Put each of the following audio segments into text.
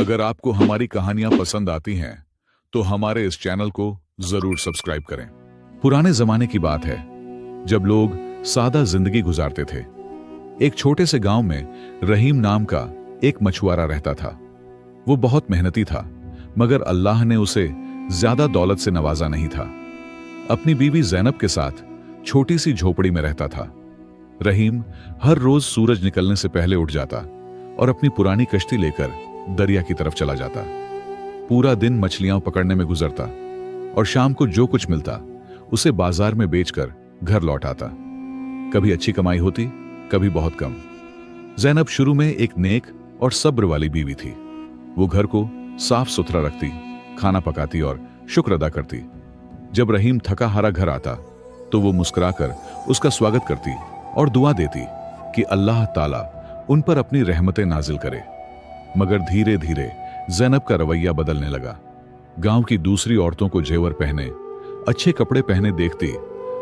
अगर आपको हमारी कहानियां पसंद आती हैं तो हमारे इस चैनल को जरूर सब्सक्राइब करें। पुराने जमाने की बात है, जब लोग सादा जिंदगी गुजारते थे। एक छोटे से गांव में रहीम नाम का एक मछुआरा रहता था। वो बहुत मेहनती था, मगर अल्लाह ने उसे ज्यादा दौलत से नवाजा नहीं था। अपनी बीवी जैनब के साथ छोटी सी झोपड़ी में रहता था। रहीम हर रोज सूरज निकलने से पहले उठ जाता और अपनी पुरानी कश्ती लेकर दरिया की तरफ चला जाता। पूरा दिन मछलियां पकड़ने में गुजरता और शाम को जो कुछ मिलता उसे बाजार में बेचकर घर लौट आता। कभी अच्छी कमाई होती, कभी बहुत कम। जैनब शुरू में एक नेक और सब्र वाली बीवी थी। वो घर को साफ सुथरा रखती, खाना पकाती और शुक्र अदा करती। जब रहीम थका हारा घर आता तो वो मुस्कुराकर उसका स्वागत करती और दुआ देती कि अल्लाह ताला उन पर अपनी रहमतें नाजिल करे। मगर धीरे धीरे जैनब का रवैया बदलने लगा। गांव की दूसरी औरतों को जेवर पहने, अच्छे कपड़े पहने देखती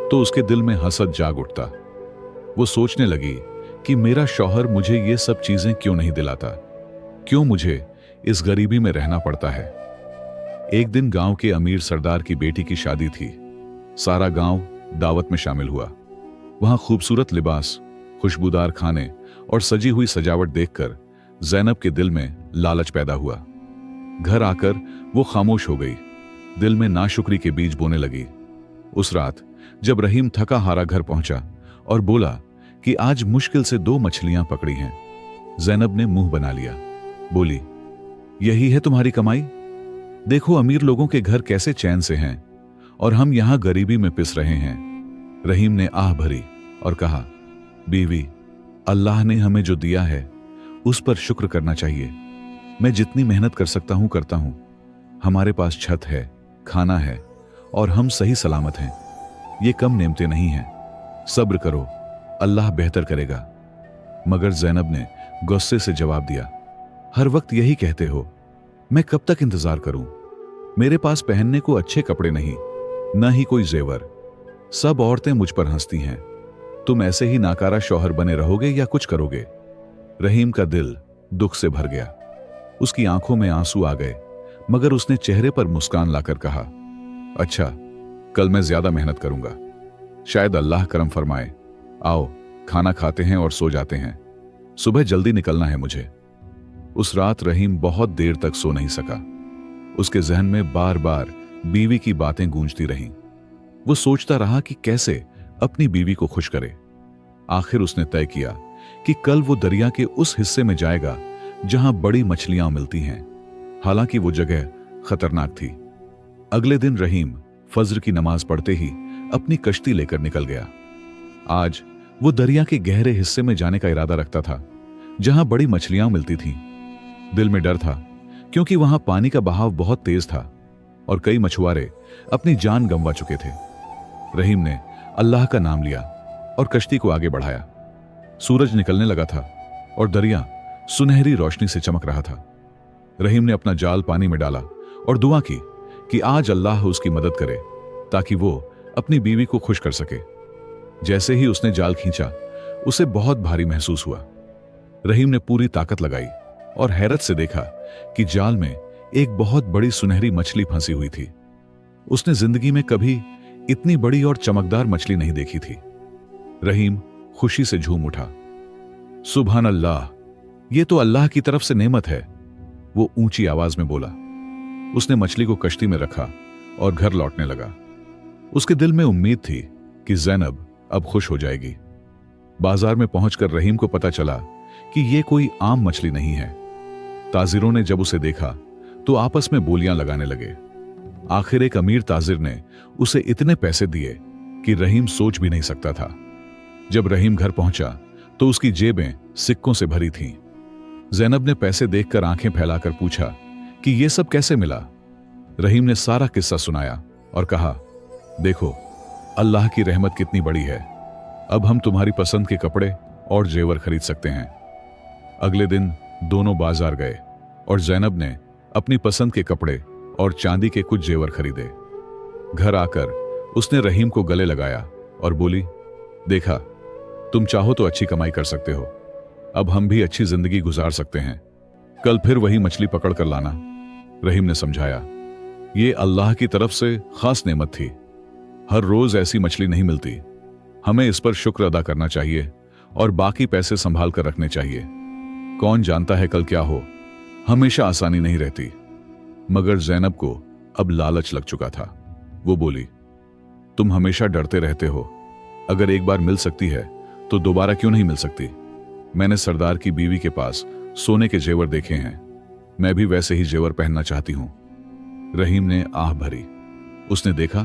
तो उसके दिल में हसद जाग उठता। वो सोचने लगी कि मेरा शौहर मुझे ये सब चीजें क्यों नहीं दिलाता, क्यों मुझे इस गरीबी में रहना पड़ता है। एक दिन गांव के अमीर सरदार की बेटी की शादी थी। सारा गांव दावत में शामिल हुआ। वहां खूबसूरत लिबास, खुशबूदार खाने और सजी हुई सजावट देखकर जैनब के दिल में लालच पैदा हुआ। घर आकर वो खामोश हो गई, दिल में नाशुक्री के बीज बोने लगी। उस रात जब रहीम थका हारा घर पहुंचा और बोला कि आज मुश्किल से 2 मछलियां पकड़ी हैं, जैनब ने मुंह बना लिया। बोली, यही है तुम्हारी कमाई? देखो अमीर लोगों के घर कैसे चैन से हैं और हम यहां गरीबी में पिस रहे हैं। रहीम ने आह भरी और कहा, बीवी, अल्लाह ने हमें जो दिया है उस पर शुक्र करना चाहिए। मैं जितनी मेहनत कर सकता हूं करता हूं। हमारे पास छत है, खाना है और हम सही सलामत हैं। ये कम नेमतें नहीं हैं। सब्र करो, अल्लाह बेहतर करेगा। मगर जैनब ने गुस्से से जवाब दिया, हर वक्त यही कहते हो, मैं कब तक इंतजार करूं? मेरे पास पहनने को अच्छे कपड़े नहीं, न ही कोई जेवर। सब औरतें मुझ पर हंसती हैं। तुम ऐसे ही नाकारा शौहर बने रहोगे या कुछ करोगे? रहीम का दिल दुख से भर गया। उसकी आंखों में आंसू आ गए, मगर उसने चेहरे पर मुस्कान लाकर कहा, अच्छा, कल मैं ज्यादा मेहनत करूंगा। शायद अल्लाह करम फरमाए। आओ खाना खाते हैं और सो जाते हैं। सुबह जल्दी निकलना है मुझे। उस रात रहीम बहुत देर तक सो नहीं सका। उसके जहन में बार बार बीवी की बातें गूंजती रहीं। वो सोचता रहा कि कैसे अपनी बीवी को खुश करे। आखिर उसने तय किया कि कल वो दरिया के उस हिस्से में जाएगा जहां बड़ी मछलियां मिलती हैं। हालांकि वो जगह खतरनाक थी। अगले दिन रहीम फज्र की नमाज पढ़ते ही अपनी कश्ती लेकर निकल गया। आज वो दरिया के गहरे हिस्से में जाने का इरादा रखता था, जहां बड़ी मछलियां मिलती थीं। दिल में डर था, क्योंकि वहां पानी का बहाव बहुत तेज था और कई मछुआरे अपनी जान गंवा चुके थे। रहीम ने अल्लाह का नाम लिया और कश्ती को आगे बढ़ाया। सूरज निकलने लगा था और दरिया सुनहरी रोशनी से चमक रहा था। रहीम ने अपना जाल पानी में डाला और दुआ की कि आज अल्लाह उसकी मदद करे ताकि वो अपनी बीवी को खुश कर सके। जैसे ही उसने जाल खींचा, उसे बहुत भारी महसूस हुआ। रहीम ने पूरी ताकत लगाई और हैरत से देखा कि जाल में एक बहुत बड़ी सुनहरी मछली फंसी हुई थी। उसने जिंदगी में कभी इतनी बड़ी और चमकदार मछली नहीं देखी थी। रहीम खुशी से झूम उठा। सुभान अल्लाह, ये तो अल्लाह की तरफ से नेमत है, वो ऊंची आवाज में बोला। उसने मछली को कश्ती में रखा और घर लौटने लगा। उसके दिल में उम्मीद थी कि जैनब अब खुश हो जाएगी। बाजार में पहुंचकर रहीम को पता चला कि यह कोई आम मछली नहीं है। ताजिरों ने जब उसे देखा तो आपस में बोलियां लगाने लगे। आखिर एक अमीर ताजिर ने उसे इतने पैसे दिए कि रहीम सोच भी नहीं सकता था। जब रहीम घर पहुंचा तो उसकी जेबें सिक्कों से भरी थीं। जैनब ने पैसे देखकर आंखें फैलाकर पूछा कि यह सब कैसे मिला। रहीम ने सारा किस्सा सुनाया और कहा, देखो अल्लाह की रहमत कितनी बड़ी है। अब हम तुम्हारी पसंद के कपड़े और जेवर खरीद सकते हैं। अगले दिन दोनों बाजार गए और जैनब ने अपनी पसंद के कपड़े और चांदी के कुछ जेवर खरीदे। घर आकर उसने रहीम को गले लगाया और बोली, देखा, तुम चाहो तो अच्छी कमाई कर सकते हो। अब हम भी अच्छी जिंदगी गुजार सकते हैं। कल फिर वही मछली पकड़ कर लाना। रहीम ने समझाया। ये अल्लाह की तरफ से खास नेमत थी। हर रोज ऐसी मछली नहीं मिलती। हमें इस पर शुक्र अदा करना चाहिए और बाकी पैसे संभाल कर रखने चाहिए। कौन जानता है कल क्या हो। हमेशा आसानी नहीं रहती। मगर जैनब को अब लालच लग चुका था। वो बोली, तुम हमेशा डरते रहते हो। अगर एक बार मिल सकती है तो दोबारा क्यों नहीं मिल सकती। मैंने सरदार की बीवी के पास सोने के जेवर देखे हैं। मैं भी वैसे ही जेवर पहनना चाहती हूं। रहीम ने आह भरी। उसने देखा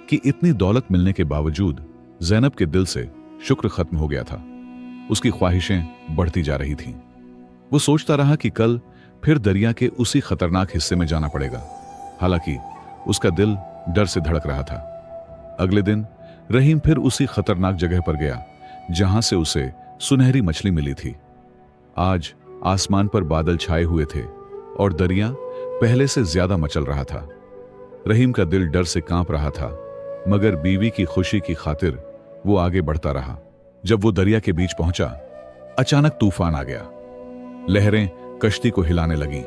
कि इतनी दौलत मिलने के बावजूद जैनब के दिल से शुक्र खत्म हो गया था। उसकी ख्वाहिशें बढ़ती जा रही थीं। वो सोचता रहा कि कल फिर दरिया के उसी खतरनाक हिस्से में जाना पड़ेगा। हालांकि उसका दिल डर से धड़क रहा था। अगले दिन रहीम फिर उसी खतरनाक जगह पर गया जहां से उसे सुनहरी मछली मिली थी। आज आसमान पर बादल छाए हुए थे और दरिया पहले से ज्यादा मचल रहा था। रहीम का दिल डर से कांप रहा था, मगर बीवी की खुशी की खातिर वो आगे बढ़ता रहा। जब वो दरिया के बीच पहुंचा, अचानक तूफान आ गया। लहरें कश्ती को हिलाने लगीं।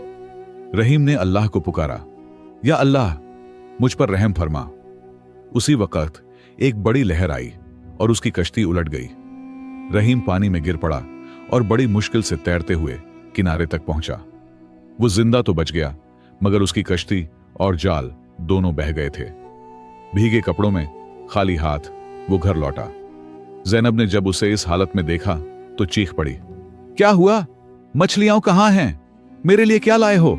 रहीम ने अल्लाह को पुकारा, या अल्लाह, मुझ पर रहम फरमा। उसी वक्त एक बड़ी लहर आई और उसकी कश्ती उलट गई। रहीम पानी में गिर पड़ा और बड़ी मुश्किल से तैरते हुए किनारे तक पहुंचा। वो जिंदा तो बच गया, मगर उसकी कश्ती और जाल दोनों बह गए थे। भीगे कपड़ों में खाली हाथ वो घर लौटा। जैनब ने जब उसे इस हालत में देखा तो चीख पड़ी, क्या हुआ? मछलियां कहां हैं? मेरे लिए क्या लाए हो?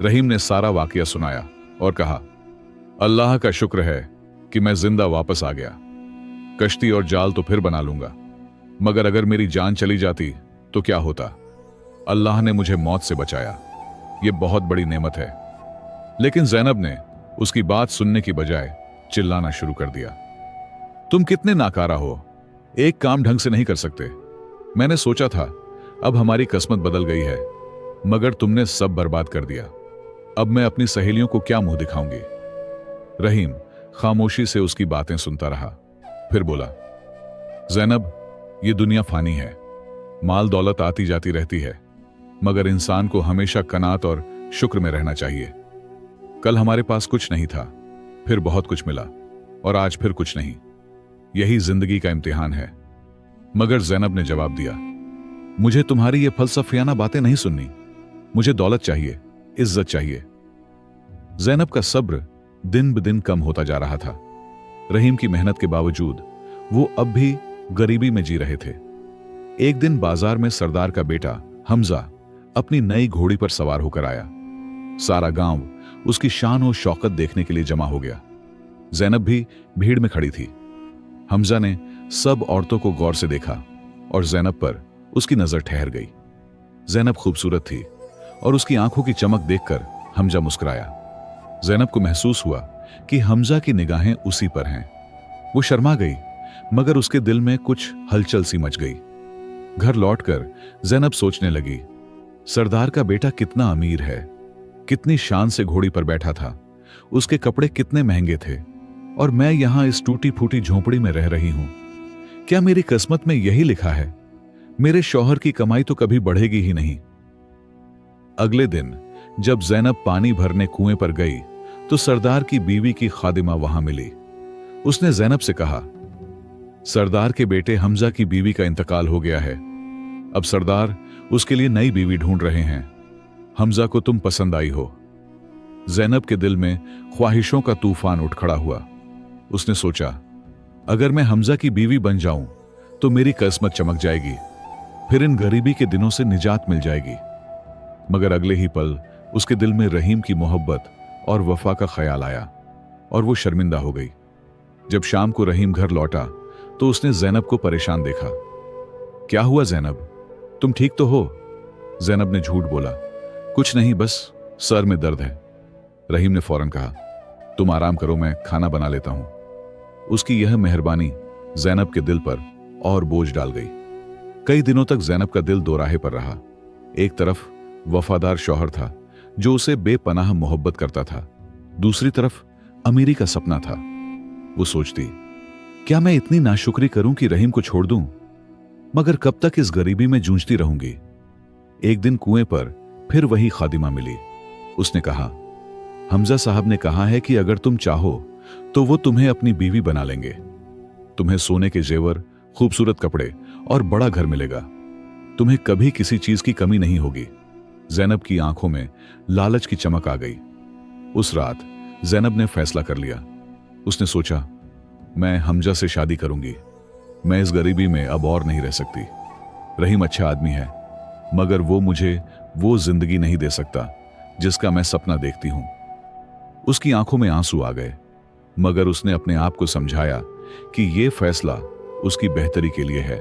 रहीम ने सारा वाकया सुनाया और कहा, अल्लाह का शुक्र है कि मैं जिंदा वापस आ गया। कश्ती और जाल तो फिर बना लूंगा, मगर अगर मेरी जान चली जाती तो क्या होता। अल्लाह ने मुझे मौत से बचाया। यह बहुत बड़ी नेमत है। लेकिन जैनब ने उसकी बात सुनने की बजाय चिल्लाना शुरू कर दिया, तुम कितने नाकारा हो। एक काम ढंग से नहीं कर सकते। मैंने सोचा था अब हमारी किस्मत बदल गई है, मगर तुमने सब बर्बाद कर दिया। अब मैं अपनी सहेलियों को क्या मुंह दिखाऊंगी। रहीम खामोशी से उसकी बातें सुनता रहा, फिर बोला, जैनब, ये दुनिया फानी है। माल दौलत आती जाती रहती है, मगर इंसान को हमेशा कनात और शुक्र में रहना चाहिए। कल हमारे पास कुछ नहीं था, फिर बहुत कुछ मिला, और आज फिर कुछ नहीं। यही जिंदगी का इम्तिहान है। मगर जैनब ने जवाब दिया, मुझे तुम्हारी ये फलसफियाना बातें नहीं सुननी। मुझे दौलत चाहिए, इज्जत चाहिए। जैनब का सब्र दिन ब दिन कम होता जा रहा था। रहीम की मेहनत के बावजूद वो अब भी गरीबी में जी रहे थे। एक दिन बाजार में सरदार का बेटा हमजा अपनी नई घोड़ी पर सवार होकर आया। सारा गांव उसकी शान और शौकत देखने के लिए जमा हो गया। जैनब भी भीड़ में खड़ी थी। हमजा ने सब औरतों को गौर से देखा और जैनब पर उसकी नजर ठहर गई। जैनब खूबसूरत थी और उसकी आंखों की चमक देखकर हमजा मुस्कुराया। जैनब को महसूस हुआ कि हमजा की निगाहें उसी पर हैं। वो शर्मा गई, मगर उसके दिल में कुछ हलचल सी मच गई। घर लौटकर जैनब सोचने लगी, सरदार का बेटा कितना अमीर है, कितनी शान से घोड़ी पर बैठा था, उसके कपड़े कितने महंगे थे, और मैं यहां इस टूटी फूटी झोंपड़ी में रह रही हूं। क्या मेरी किस्मत में यही लिखा है? मेरे शौहर की कमाई तो कभी बढ़ेगी ही नहीं। अगले दिन जब जैनब पानी भरने कुएं पर गई तो सरदार की बीवी की खादिमा वहां मिली। उसने जैनब से कहा, सरदार के बेटे हमजा की बीवी का इंतकाल हो गया है। अब सरदार उसके लिए नई बीवी ढूंढ रहे हैं। हमजा को तुम पसंद आई हो। जैनब के दिल में ख्वाहिशों का तूफान उठ खड़ा हुआ। उसने सोचा, अगर मैं हमजा की बीवी बन जाऊं तो मेरी किस्मत चमक जाएगी, फिर इन गरीबी के दिनों से निजात मिल जाएगी। मगर अगले ही पल उसके दिल में रहीम की मोहब्बत और वफा का ख्याल आया और वो शर्मिंदा हो गई। जब शाम को रहीम घर लौटा तो उसने जैनब को परेशान देखा। क्या हुआ जैनब, तुम ठीक तो हो? जैनब ने झूठ बोला, कुछ नहीं, बस सर में दर्द है। रहीम ने फौरन कहा, तुम आराम करो, मैं खाना बना लेता हूं। उसकी यह मेहरबानी जैनब के दिल पर और बोझ डाल गई। कई दिनों तक जैनब का दिल दो राहे पर रहा। एक तरफ वफादार शौहर था जो उसे बेपनाह मोहब्बत करता था, दूसरी तरफ अमीरी का सपना था। वो सोचती, क्या मैं इतनी नाशुक्री करूं कि रहीम को छोड़ दूं? मगर कब तक इस गरीबी में जूझती रहूंगी? एक दिन कुएं पर फिर वही खादिमा मिली। उसने कहा, हमजा साहब ने कहा है कि अगर तुम चाहो तो वो तुम्हें अपनी बीवी बना लेंगे। तुम्हें सोने के जेवर, खूबसूरत कपड़े और बड़ा घर मिलेगा। तुम्हें कभी किसी चीज की कमी नहीं होगी। जैनब की आंखों में लालच की चमक आ गई। उस रात जैनब ने फैसला कर लिया। उसने सोचा, मैं हमजा से शादी करूंगी। मैं इस गरीबी में अब और नहीं रह सकती। रहीम अच्छा आदमी है, मगर वो मुझे वो जिंदगी नहीं दे सकता जिसका मैं सपना देखती हूं। उसकी आंखों में आंसू आ गए, मगर उसने अपने आप को समझाया कि यह फैसला उसकी बेहतरी के लिए है।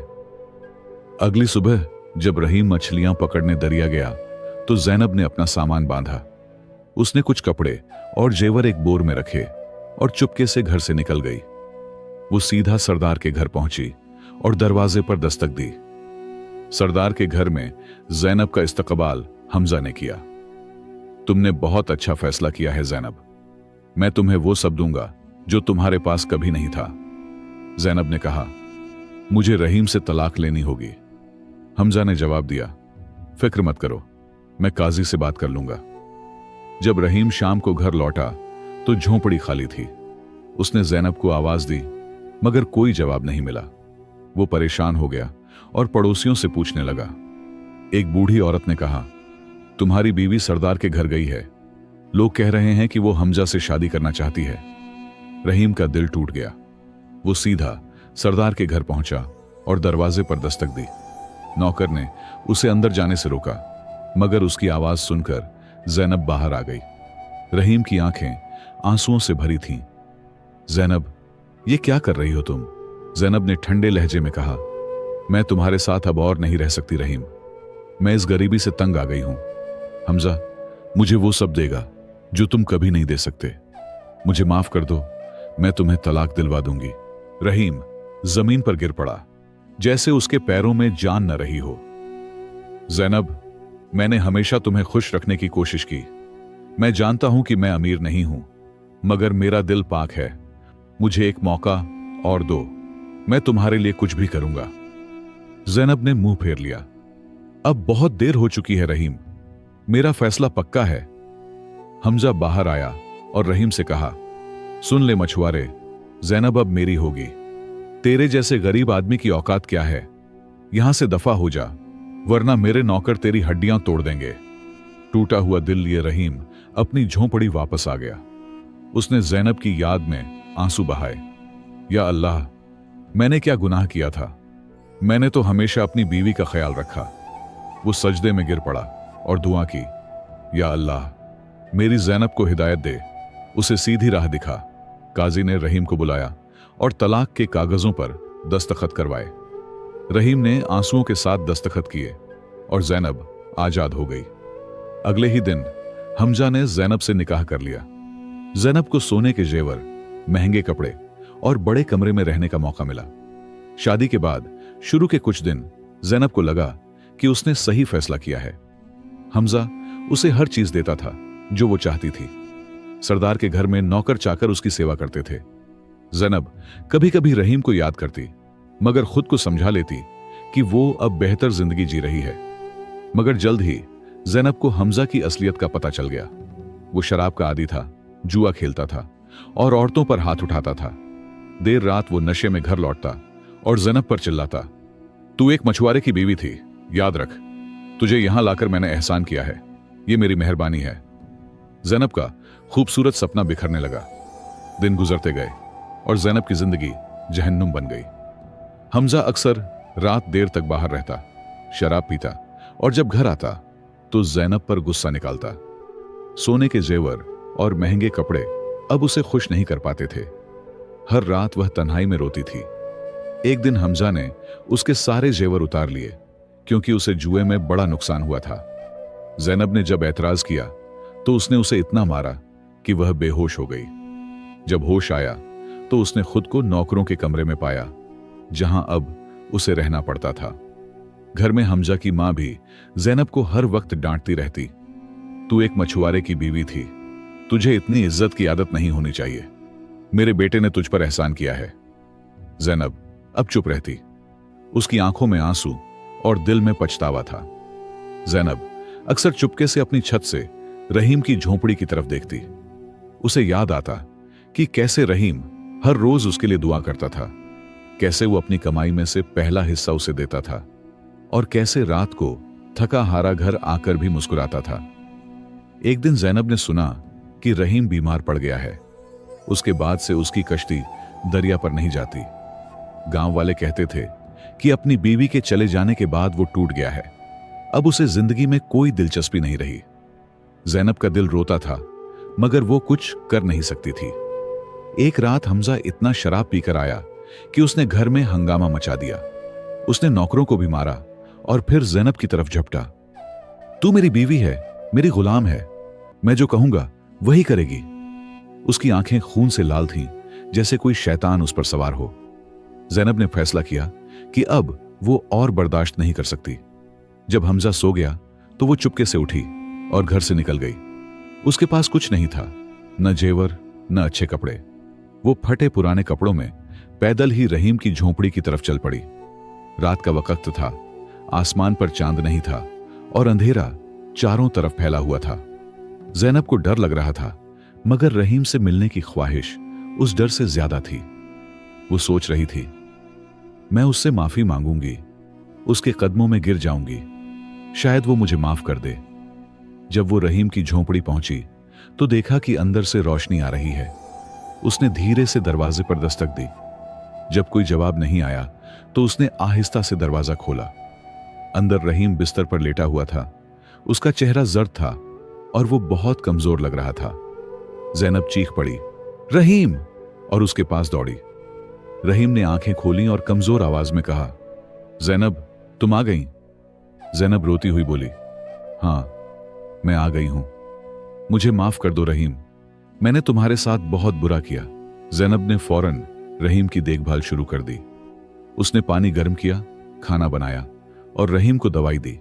अगली सुबह जब रहीम मछलियां पकड़ने दरिया गया तो जैनब ने अपना सामान बांधा। उसने कुछ कपड़े और जेवर एक बोर में रखे और चुपके से घर से निकल गई। वो सीधा सरदार के घर पहुंची और दरवाजे पर दस्तक दी। सरदार के घर में जैनब का इस्तकबाल हमजा ने किया। तुमने बहुत अच्छा फैसला किया है जैनब। मैं तुम्हें वो सब दूंगा जो तुम्हारे पास कभी नहीं था। जैनब ने कहा, मुझे रहीम से तलाक लेनी होगी। हमजा ने जवाब दिया, फिक्र मत करो, मैं काजी से बात कर लूंगा। जब रहीम शाम को घर लौटा तो झोंपड़ी खाली थी। उसने जैनब को आवाज दी, मगर कोई जवाब नहीं मिला। वो परेशान हो गया और पड़ोसियों से पूछने लगा। एक बूढ़ी औरत ने कहा, तुम्हारी बीवी सरदार के घर गई है। लोग कह रहे हैं कि वो हमजा से शादी करना चाहती है। रहीम का दिल टूट गया। वो सीधा सरदार के घर पहुंचा और दरवाजे पर दस्तक दी। नौकर ने उसे अंदर जाने से रोका, मगर उसकी आवाज सुनकर जैनब बाहर आ गई। रहीम की आंखें आंसुओं से भरी थीं। जैनब, ये क्या कर रही हो तुम? जैनब ने ठंडे लहजे में कहा, मैं तुम्हारे साथ अब और नहीं रह सकती रहीम। मैं इस गरीबी से तंग आ गई हूं। हमजा मुझे वो सब देगा जो तुम कभी नहीं दे सकते। मुझे माफ कर दो, मैं तुम्हें तलाक दिलवा दूंगी। रहीम जमीन पर गिर पड़ा, जैसे उसके पैरों में जान न रही हो। जैनब, मैंने हमेशा तुम्हें खुश रखने की कोशिश की। मैं जानता हूं कि मैं अमीर नहीं हूं, मगर मेरा दिल पाक है। मुझे एक मौका और दो, मैं तुम्हारे लिए कुछ भी करूंगा। जैनब ने मुंह फेर लिया। अब बहुत देर हो चुकी है रहीम, मेरा फैसला पक्का है। हमजा बाहर आया और रहीम से कहा, सुन ले मछुआरे, जैनब अब मेरी होगी। तेरे जैसे गरीब आदमी की औकात क्या है? यहां से दफा हो जा, वरना मेरे नौकर तेरी हड्डियां तोड़ देंगे। टूटा हुआ दिल लिए रहीम अपनी झोंपड़ी वापस आ गया। उसने जैनब की याद में आंसू बहाए। या अल्लाह, मैंने क्या गुनाह किया था? मैंने तो हमेशा अपनी बीवी का ख्याल रखा। वो सजदे में गिर पड़ा और दुआ की, या अल्लाह, मेरी जैनब को हिदायत दे, उसे सीधी राह दिखा। काजी ने रहीम को बुलाया और तलाक के कागजों पर दस्तखत करवाए। रहीम ने आंसुओं के साथ दस्तखत किए और जैनब आजाद हो गई। अगले ही दिन हमजा ने जैनब से निकाह कर लिया। जैनब को सोने के जेवर, महंगे कपड़े और बड़े कमरे में रहने का मौका मिला। शादी के बाद शुरू के कुछ दिन जैनब को लगा कि उसने सही फैसला किया है। हमजा उसे हर चीज देता था जो वो चाहती थी। सरदार के घर में नौकर चाकर उसकी सेवा करते थे। जैनब कभी कभी रहीम को याद करती, मगर खुद को समझा लेती कि वो अब बेहतर जिंदगी जी रही है। मगर जल्द ही जैनब को हमजा की असलियत का पता चल गया। वो शराब का आदी था, जुआ खेलता था और औरतों पर हाथ उठाता था। देर रात वो नशे में घर लौटता और जैनब पर चिल्लाता, तू एक मछुआरे की बीवी थी, याद रख, तुझे यहां लाकर मैंने एहसान किया है, ये मेरी मेहरबानी है। जैनब का खूबसूरत सपना बिखरने लगा। दिन गुजरते गए और जैनब की जिंदगी जहन्नुम बन गई। हमजा अक्सर रात देर तक बाहर रहता, शराब पीता और जब घर आता तो जैनब पर गुस्सा निकालता। सोने के जेवर और महंगे कपड़े अब उसे खुश नहीं कर पाते थे। हर रात वह तन्हाई में रोती थी। एक दिन हमजा ने उसके सारे जेवर उतार लिए क्योंकि उसे जुए में बड़ा नुकसान हुआ था। जैनब ने जब एतराज किया तो उसने उसे इतना मारा कि वह बेहोश हो गई। जब होश आया तो उसने खुद को नौकरों के कमरे में पाया, जहां अब उसे रहना पड़ता था। घर में हमजा की मां भी जैनब को हर वक्त डांटती रहती, तू एक मछुआरे की बीवी थी, तुझे इतनी इज्जत की आदत नहीं होनी चाहिए, मेरे बेटे ने तुझ पर एहसान किया है। जैनब अब चुप रहती। उसकी आंखों में आंसू और दिल में पछतावा था। जैनब अक्सर चुपके से अपनी छत से रहीम की झोंपड़ी की तरफ देखती। उसे याद आता कि कैसे रहीम हर रोज उसके लिए दुआ करता था, कैसे वो अपनी कमाई में से पहला हिस्सा उसे देता था और कैसे रात को थका हारा घर आकर भी मुस्कुराता था। एक दिन ज़ैनब ने सुना कि रहीम बीमार पड़ गया है। उसके बाद से उसकी कश्ती दरिया पर नहीं जाती। गांव वाले कहते थे कि अपनी बीवी के चले जाने के बाद वो टूट गया है, अब उसे जिंदगी में कोई दिलचस्पी नहीं रही। ज़ैनब का दिल रोता था, मगर वो कुछ कर नहीं सकती थी। एक रात हमजा इतना शराब पीकर आया कि उसने घर में हंगामा मचा दिया। उसने नौकरों को भी मारा और फिर ज़ैनब की तरफ झपटा। तू मेरी बीवी है, मेरी गुलाम है, मैं जो कहूंगा वही करेगी। उसकी आंखें खून से लाल थीं, जैसे कोई शैतान उस पर सवार हो। ज़ैनब ने फैसला किया कि अब वो और बर्दाश्त नहीं कर सकती। जब हमजा सो गया तो वो चुपके से उठी और घर से निकल गई। उसके पास कुछ नहीं था, न जेवर न अच्छे कपड़े। वो फटे पुराने कपड़ों में पैदल ही रहीम की झोंपड़ी की तरफ चल पड़ी। रात का वक्त था, आसमान पर चांद नहीं था और अंधेरा चारों तरफ फैला हुआ था। ज़ैनब को डर लग रहा था, मगर रहीम से मिलने की ख्वाहिश उस डर से ज्यादा थी। वो सोच रही थी, मैं उससे माफी मांगूंगी, उसके कदमों में गिर जाऊंगी, शायद वो मुझे माफ कर दे। जब वो रहीम की झोंपड़ी पहुंची तो देखा कि अंदर से रोशनी आ रही है। उसने धीरे से दरवाजे पर दस्तक दी। जब कोई जवाब नहीं आया तो उसने आहिस्ता से दरवाजा खोला। अंदर रहीम बिस्तर पर लेटा हुआ था। उसका चेहरा जर्द था और वो बहुत कमजोर लग रहा था। ज़ैनब चीख पड़ी, रहीम, और उसके पास दौड़ी। रहीम ने आंखें खोली और कमजोर आवाज में कहा, ज़ैनब, तुम आ गई? ज़ैनब रोती हुई बोली, हां, मैं आ गई हूं, मुझे माफ कर दो रहीम, मैंने तुम्हारे साथ बहुत बुरा किया। ज़ैनब ने फौरन रहीम की देखभाल शुरू कर दी। उसने पानी गर्म किया, खाना बनाया और रहीम को दवाई दी।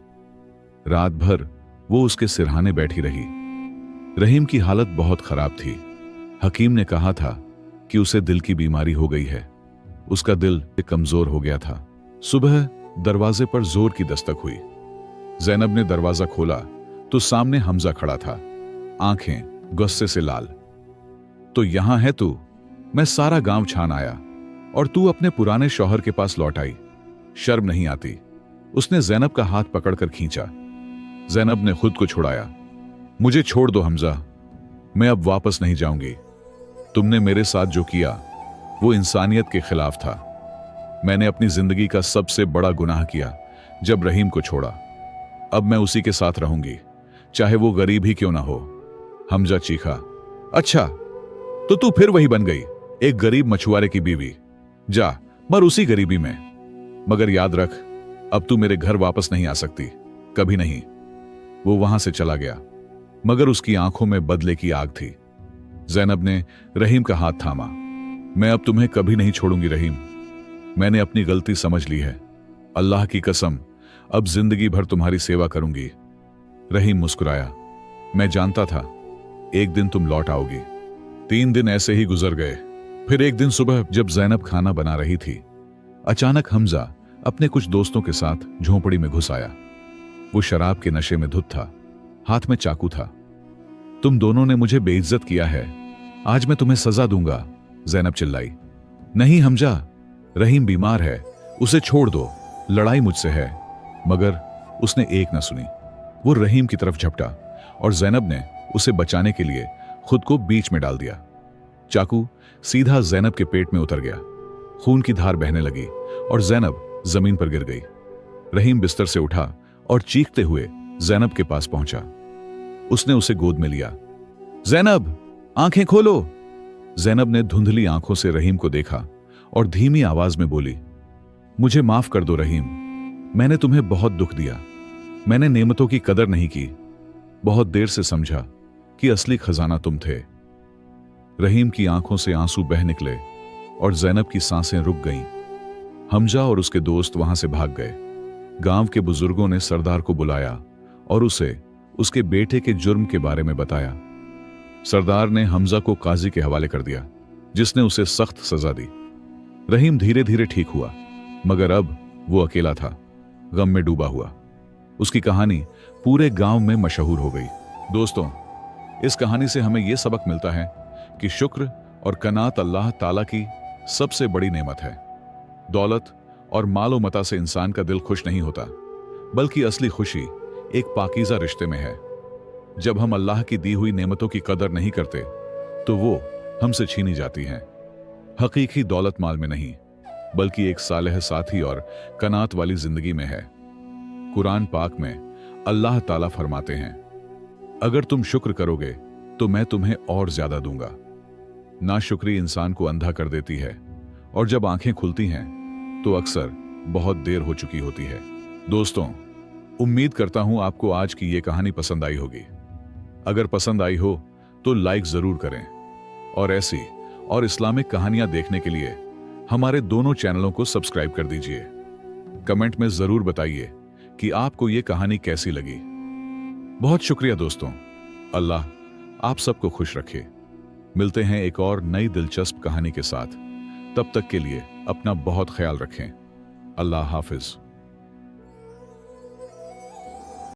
रात भर वो उसके सिरहाने बैठी रही। रहीम की हालत बहुत खराब थी। हकीम ने कहा था कि उसे दिल की बीमारी हो गई है। उसका दिल कमजोर हो गया था। सुबह दरवाजे पर जोर की दस्तक हुई। ज़ैनब ने दरवाजा खोला तो सामने हमजा खड़ा था, आंखें गुस्से से लाल। तो यहां है तू? मैं सारा गांव छान आया और तू अपने पुराने शौहर के पास लौट आई, शर्म नहीं आती? उसने ज़ैनब का हाथ पकड़कर खींचा। ज़ैनब ने खुद को छुड़ाया। मुझे छोड़ दो हमजा, मैं अब वापस नहीं जाऊंगी। तुमने मेरे साथ जो किया वो इंसानियत के खिलाफ था। मैंने अपनी जिंदगी का सबसे बड़ा गुनाह किया जब रहीम को छोड़ा। अब मैं उसी के साथ रहूंगी, चाहे वो गरीब ही क्यों ना हो। हमजा चीखा, अच्छा तो तू फिर वही बन गई, एक गरीब मछुआरे की बीवी। जा मर उसी गरीबी में, मगर याद रख, अब तू मेरे घर वापस नहीं आ सकती, कभी नहीं। वो वहां से चला गया, मगर उसकी आंखों में बदले की आग थी। ज़ैनब ने रहीम का हाथ थामा। मैं अब तुम्हें कभी नहीं छोड़ूंगी रहीम, मैंने अपनी गलती समझ ली है। अल्लाह की कसम, अब जिंदगी भर तुम्हारी सेवा करूंगी। रहीम मुस्कुराया। मैं जानता था एक दिन तुम लौट आओगी। 3 दिन ऐसे ही गुजर गए। फिर एक दिन सुबह जब ज़ैनब खाना बना रही थी, अचानक हमजा अपने कुछ दोस्तों के साथ झोंपड़ी में घुस आया। वो शराब के नशे में धुत था, हाथ में चाकू था। तुम दोनों ने मुझे बेइज्जत किया है, आज मैं तुम्हें सजा दूंगा, ज़ैनब चिल्लाई। नहीं हमजा, रहीम बीमार है, उसे छोड़ दो, लड़ाई मुझसे है। मगर उसने एक न सुनी। वो रहीम की तरफ झपटा और ज़ैनब ने उसे बचाने के लिए खुद को बीच में डाल दिया। चाकू सीधा ज़ैनब के पेट में उतर गया। खून की धार बहने लगी और ज़ैनब जमीन पर गिर गई। रहीम बिस्तर से उठा और चीखते हुए ज़ैनब के पास पहुंचा। उसने उसे गोद में लिया। ज़ैनब, आंखें खोलो। ज़ैनब ने धुंधली आंखों से रहीम को देखा और धीमी आवाज में बोली, मुझे माफ कर दो रहीम, मैंने तुम्हें बहुत दुख दिया। मैंने नेमतों की कदर नहीं की। बहुत देर से समझा कि असली खजाना तुम थे। रहीम की आंखों से आंसू बह निकले और ज़ैनब की सांसें रुक गईं। हमजा और उसके दोस्त वहां से भाग गए। गांव के बुजुर्गों ने सरदार को बुलाया और उसे उसके बेटे के जुर्म के बारे में बताया। सरदार ने हमजा को काजी के हवाले कर दिया, जिसने उसे सख्त सजा दी। रहीम धीरे धीरे ठीक हुआ, मगर अब वो अकेला था, गम में डूबा हुआ। उसकी कहानी पूरे गांव में मशहूर हो गई। दोस्तों, इस कहानी से हमें यह सबक मिलता है कि शुक्र और कनात अल्लाह ताला की सबसे बड़ी नेमत है। दौलत और मालो मता से इंसान का दिल खुश नहीं होता, बल्कि असली खुशी एक पाकीज़ा रिश्ते में है। जब हम अल्लाह की दी हुई नेमतों की कदर नहीं करते तो वो हमसे छीनी जाती हैं। हकीकी दौलत माल में नहीं, बल्कि एक सालेह साथी और कनात वाली जिंदगी में है। कुरान पाक में अल्लाह ताला फरमाते हैं, अगर तुम शुक्र करोगे तो मैं तुम्हें और ज्यादा दूंगा। नाशुक्री इंसान को अंधा कर देती है और जब आंखें खुलती हैं तो अक्सर बहुत देर हो चुकी होती है। दोस्तों, उम्मीद करता हूं आपको आज की ये कहानी पसंद आई होगी। अगर पसंद आई हो तो लाइक जरूर करें और ऐसी और इस्लामिक कहानियां देखने के लिए हमारे दोनों चैनलों को सब्सक्राइब कर दीजिए। कमेंट में जरूर बताइए कि आपको ये कहानी कैसी लगी। बहुत शुक्रिया दोस्तों। अल्लाह आप सबको खुश रखे। मिलते हैं एक और नई दिलचस्प कहानी के साथ। तब तक के लिए अपना बहुत ख्याल रखें। अल्लाह हाफिज।